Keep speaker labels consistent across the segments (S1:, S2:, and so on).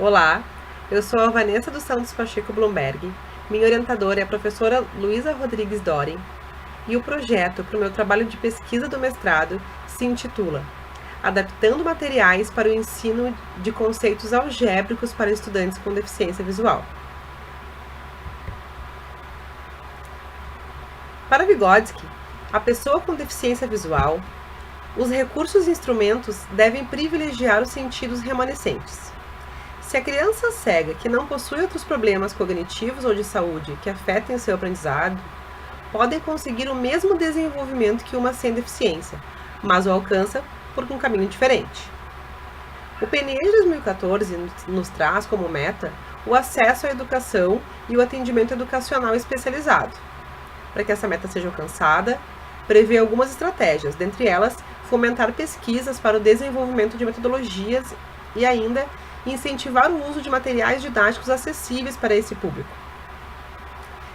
S1: Olá, eu sou a Vanessa dos Santos Pacheco Blumberg, minha orientadora é a professora Luísa Rodrigues Doren, e o projeto para o meu trabalho de pesquisa do mestrado se intitula Adaptando materiais para o ensino de conceitos algébricos para estudantes com deficiência visual. Para Vygotsky, a pessoa com deficiência visual, os recursos e instrumentos devem privilegiar os sentidos remanescentes. Se a criança cega que não possui outros problemas cognitivos ou de saúde que afetem o seu aprendizado, podem conseguir o mesmo desenvolvimento que uma sem deficiência, mas o alcança por um caminho diferente. O PNE de 2014 nos traz como meta o acesso à educação e o atendimento educacional especializado. Para que essa meta seja alcançada, prevê algumas estratégias, dentre elas, fomentar pesquisas para o desenvolvimento de metodologias e ainda incentivar o uso de materiais didáticos acessíveis para esse público.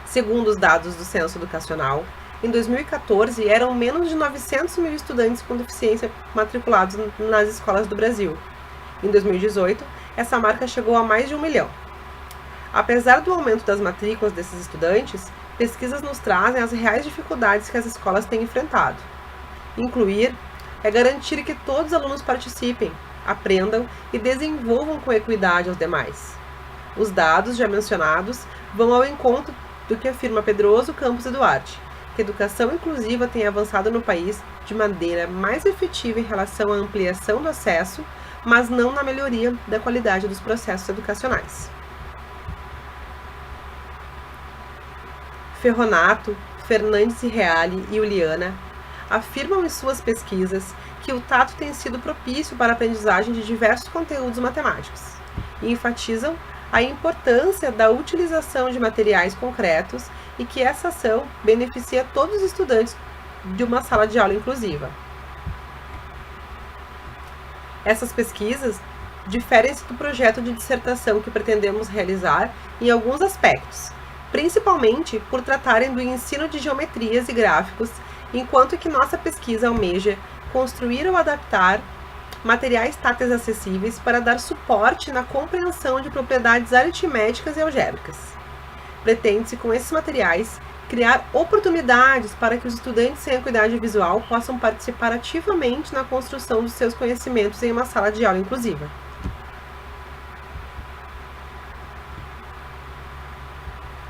S1: Segundo os dados do Censo Educacional, em 2014 eram menos de 900 mil estudantes com deficiência matriculados nas escolas do Brasil. Em 2018, essa marca chegou a mais de 1 milhão. Apesar do aumento das matrículas desses estudantes, pesquisas nos trazem as reais dificuldades que as escolas têm enfrentado. Incluir é garantir que todos os alunos participem, aprendam e desenvolvam com equidade aos demais. Os dados já mencionados vão ao encontro do que afirma Pedroso Campos e Duarte, que a educação inclusiva tem avançado no país de maneira mais efetiva em relação à ampliação do acesso, mas não na melhoria da qualidade dos processos educacionais. Ferronato, Fernandes e Reale e Uliana afirmam em suas pesquisas que o tato tem sido propício para a aprendizagem de diversos conteúdos matemáticos e enfatizam a importância da utilização de materiais concretos e que essa ação beneficia todos os estudantes de uma sala de aula inclusiva. Essas pesquisas diferem-se do projeto de dissertação que pretendemos realizar em alguns aspectos, principalmente por tratarem do ensino de geometrias e gráficos, enquanto que nossa pesquisa almeja construir ou adaptar materiais táteis acessíveis para dar suporte na compreensão de propriedades aritméticas e algébricas. Pretende-se, com esses materiais, criar oportunidades para que os estudantes sem acuidade visual possam participar ativamente na construção dos seus conhecimentos em uma sala de aula inclusiva.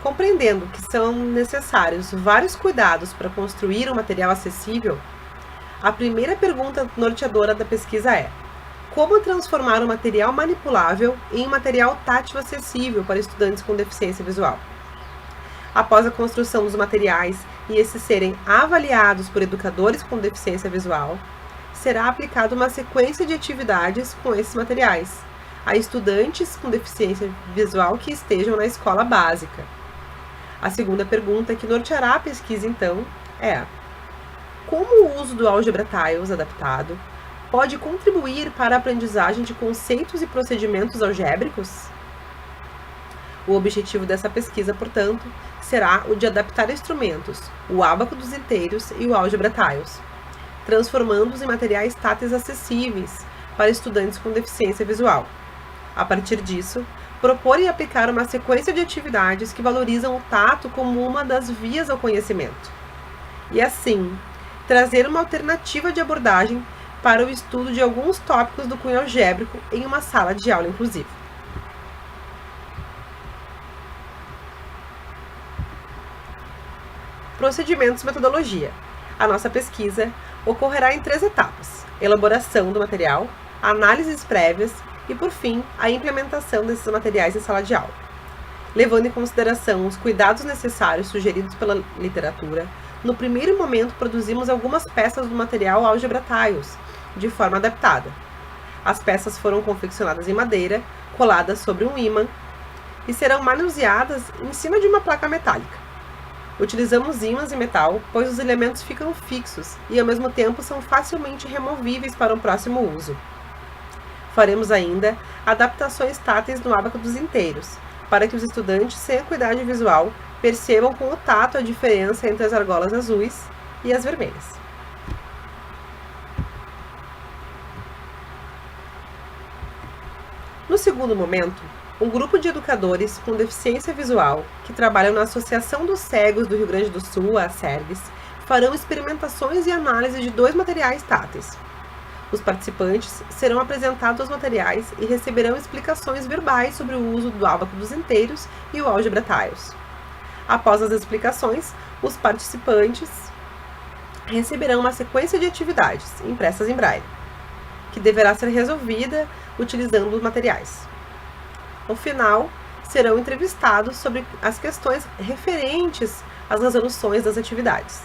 S1: Compreendendo que são necessários vários cuidados para construir um material acessível, a primeira pergunta norteadora da pesquisa é: como transformar um material manipulável em um material tátil acessível para estudantes com deficiência visual? Após a construção dos materiais e esses serem avaliados por educadores com deficiência visual, será aplicada uma sequência de atividades com esses materiais a estudantes com deficiência visual que estejam na escola básica. A segunda pergunta que norteará a pesquisa, então, é: como o uso do Algebra Tiles adaptado pode contribuir para a aprendizagem de conceitos e procedimentos algébricos? O objetivo dessa pesquisa, portanto, será o de adaptar instrumentos, o ábaco dos inteiros e o Algebra Tiles, transformando-os em materiais táteis acessíveis para estudantes com deficiência visual. A partir disso, propor e aplicar uma sequência de atividades que valorizam o tato como uma das vias ao conhecimento. E assim, trazer uma alternativa de abordagem para o estudo de alguns tópicos do cunho algébrico em uma sala de aula inclusiva. Procedimentos e metodologia. A nossa pesquisa ocorrerá em 3 etapas: elaboração do material, análises prévias e, por fim, a implementação desses materiais em sala de aula. Levando em consideração os cuidados necessários sugeridos pela literatura, no primeiro momento produzimos algumas peças do material Algebra Tiles, de forma adaptada. As peças foram confeccionadas em madeira, coladas sobre um ímã e serão manuseadas em cima de uma placa metálica. Utilizamos ímãs em metal, pois os elementos ficam fixos e, ao mesmo tempo, são facilmente removíveis para um próximo uso. Faremos ainda adaptações táteis no ábaco dos inteiros, para que os estudantes sem acuidade visual percebam com o tato a diferença entre as argolas azuis e as vermelhas. No segundo momento, um grupo de educadores com deficiência visual, que trabalham na Associação dos Cegos do Rio Grande do Sul, a ACERGS, farão experimentações e análise de 2 materiais táteis. Os participantes serão apresentados aos materiais e receberão explicações verbais sobre o uso do ábaco dos inteiros e o Algebra Tiles. Após as explicações, os participantes receberão uma sequência de atividades impressas em braille, que deverá ser resolvida utilizando os materiais. No final, serão entrevistados sobre as questões referentes às resoluções das atividades.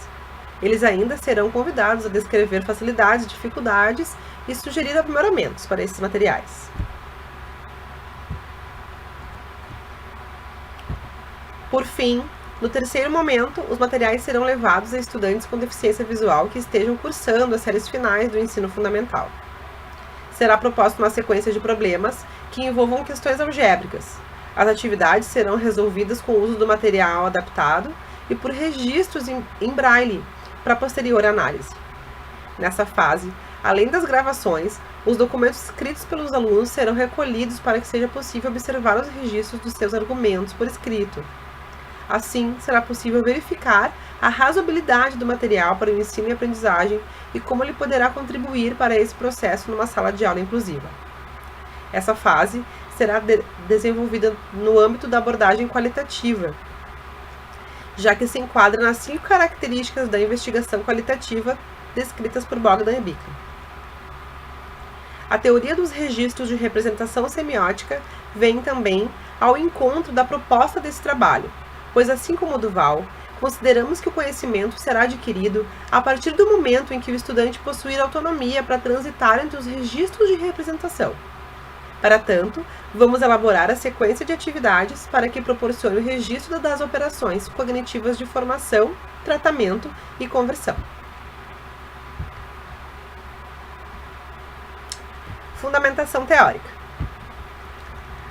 S1: Eles ainda serão convidados a descrever facilidades, dificuldades e sugerir aprimoramentos para esses materiais. Por fim, no terceiro momento, os materiais serão levados a estudantes com deficiência visual que estejam cursando as séries finais do ensino fundamental. Será proposta uma sequência de problemas que envolvam questões algébricas. As atividades serão resolvidas com o uso do material adaptado e por registros em braille para posterior análise. Nessa fase, além das gravações, os documentos escritos pelos alunos serão recolhidos para que seja possível observar os registros dos seus argumentos por escrito. Assim, será possível verificar a razoabilidade do material para o ensino e aprendizagem e como ele poderá contribuir para esse processo numa sala de aula inclusiva. Essa fase será desenvolvida no âmbito da abordagem qualitativa, já que se enquadra nas 5 características da investigação qualitativa descritas por Bogdan e Bica. A teoria dos registros de representação semiótica vem também ao encontro da proposta desse trabalho, pois, assim como Duval, consideramos que o conhecimento será adquirido a partir do momento em que o estudante possuir autonomia para transitar entre os registros de representação. Para tanto, vamos elaborar a sequência de atividades para que proporcione o registro das operações cognitivas de formação, tratamento e conversão. Fundamentação teórica.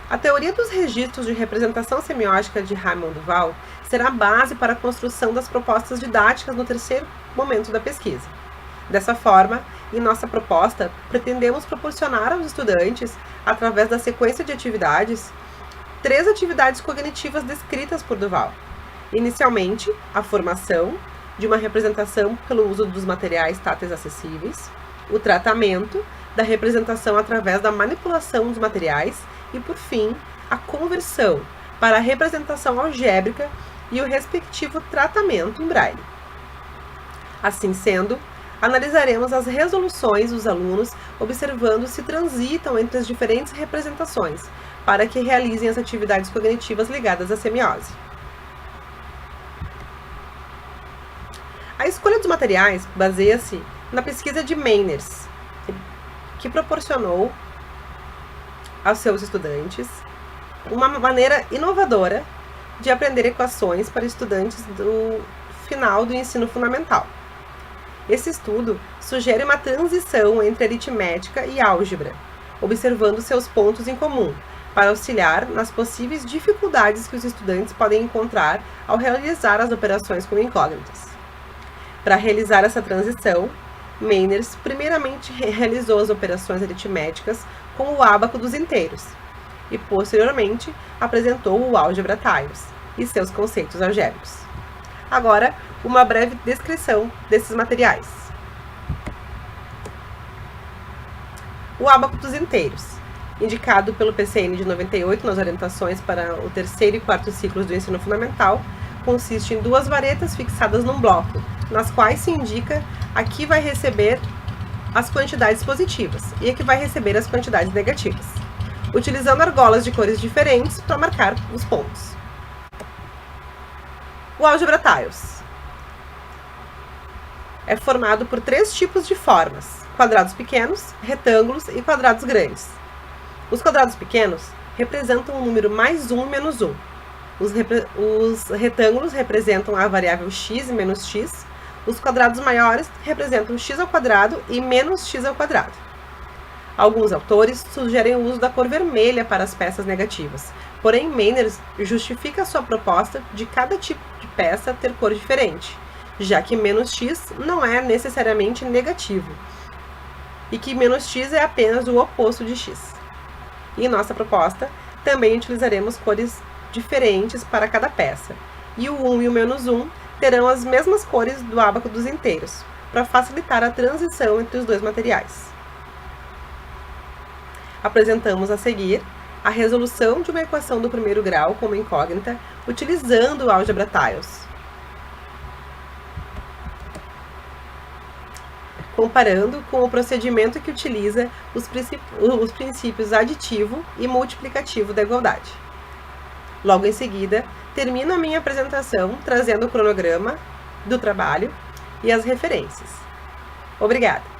S1: A teoria dos registros de representação semiótica de Raymond Duval será a base para a construção das propostas didáticas no terceiro momento da pesquisa. Dessa forma, em nossa proposta, pretendemos proporcionar aos estudantes, através da sequência de atividades, 3 atividades cognitivas descritas por Duval. Inicialmente, a formação de uma representação pelo uso dos materiais táteis acessíveis, o tratamento da representação através da manipulação dos materiais e, por fim, a conversão para a representação algébrica e o respectivo tratamento em braille. Assim sendo, analisaremos as resoluções dos alunos, observando se transitam entre as diferentes representações, para que realizem as atividades cognitivas ligadas à semiose. A escolha dos materiais baseia-se na pesquisa de Meiners, que proporcionou aos seus estudantes uma maneira inovadora de aprender equações para estudantes do final do ensino fundamental. Esse estudo sugere uma transição entre aritmética e álgebra, observando seus pontos em comum, para auxiliar nas possíveis dificuldades que os estudantes podem encontrar ao realizar as operações com incógnitas. Para realizar essa transição, Meiners primeiramente realizou as operações aritméticas com o ábaco dos inteiros e, posteriormente, apresentou o Algebra Tiles e seus conceitos algébricos. Agora, uma breve descrição desses materiais. O ábaco dos inteiros, indicado pelo PCN de 98 nas orientações para o terceiro e quarto ciclos do ensino fundamental, consiste em 2 varetas fixadas num bloco, nas quais se indica a que vai receber as quantidades positivas e a que vai receber as quantidades negativas, utilizando argolas de cores diferentes para marcar os pontos. O Algebra Tiles é formado por 3 tipos de formas: quadrados pequenos, retângulos e quadrados grandes. Os quadrados pequenos representam o número mais 1 e menos 1. Os retângulos representam a variável x e menos x. Os quadrados maiores representam x ao quadrado e menos x ao quadrado. Alguns autores sugerem o uso da cor vermelha para as peças negativas, porém Meiners justifica sua proposta de cada tipo de peça ter cor diferente, já que menos x não é necessariamente negativo, e que menos x é apenas o oposto de x. E em nossa proposta, também utilizaremos cores diferentes para cada peça. E o 1 e o -1 terão as mesmas cores do ábaco dos inteiros, para facilitar a transição entre os dois materiais. Apresentamos a seguir a resolução de uma equação do primeiro grau como incógnita, utilizando o Algebra Tiles, comparando com o procedimento que utiliza os princípios aditivo e multiplicativo da igualdade. Logo em seguida, termino a minha apresentação trazendo o cronograma do trabalho e as referências. Obrigada!